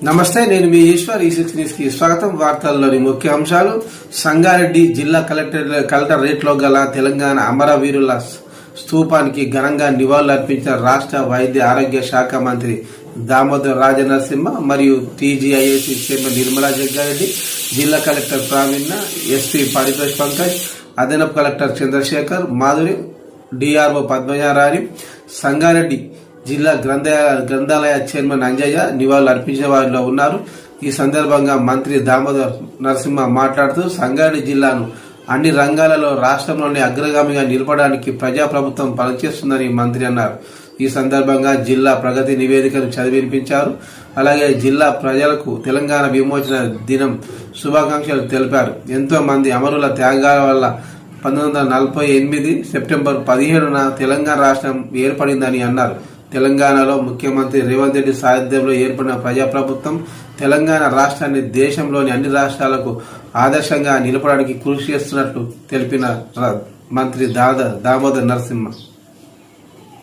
నమస్తే, నేను మీ ఈశ్వర్. ఈ6 న్యూస్ కి స్వాగతం. వార్తల్లోని ముఖ్య అంశాలు. సంగారెడ్డి జిల్లా కలెక్టరేట్ లో గల తెలంగాణ అమరవీరుల స్తూపానికి ఘనంగా నివాళులర్పించిన రాష్ట్ర వైద్య ఆరోగ్య శాఖ మంత్రి దామోదర్ రాజనరసింహ మరియు టీజీఐఏసీ చైర్మన్ నిర్మలా జగ్గారెడ్డి, జిల్లా కలెక్టర్ ప్రావీణ్య, ఎస్పీ పరితోష్ పంకజ్, అదనపు కలెక్టర్ చంద్రశేఖర్ మాధురి, డిఆర్ఓ పద్మజారాణి, సంగారెడ్డి జిల్లా గ్రంథాలయ చైర్మన్ అంజయ్య నివాళులు అర్పించిన వారిలో ఉన్నారు. ఈ సందర్భంగా మంత్రి దామోదర్ నరసింహ మాట్లాడుతూ సంగారెడ్డి జిల్లాను అన్ని రంగాలలో రాష్ట్రంలోని అగ్రగామిగా నిలపడానికి ప్రజాప్రభుత్వం పనిచేస్తుందని మంత్రి అన్నారు. ఈ సందర్భంగా జిల్లా ప్రగతి నివేదికను చదివినిపించారు. అలాగే జిల్లా ప్రజలకు తెలంగాణ విమోచన దినం శుభాకాంక్షలు తెలిపారు. ఎంతో మంది అమరుల త్యాగాల వల్ల 1948 సెప్టెంబర్ 17న తెలంగాణ రాష్ట్రం ఏర్పడిందని అన్నారు. తెలంగాణలో ముఖ్యమంత్రి రేవంత్ రెడ్డి సారథ్యంలో ఏర్పడిన ప్రజాప్రభుత్వం తెలంగాణ రాష్ట్రాన్ని దేశంలోని అన్ని రాష్ట్రాలకు ఆదర్శంగా నిలపడానికి కృషి చేస్తున్నట్లు తెలిపిన మంత్రి దామోదర్ నరసింహ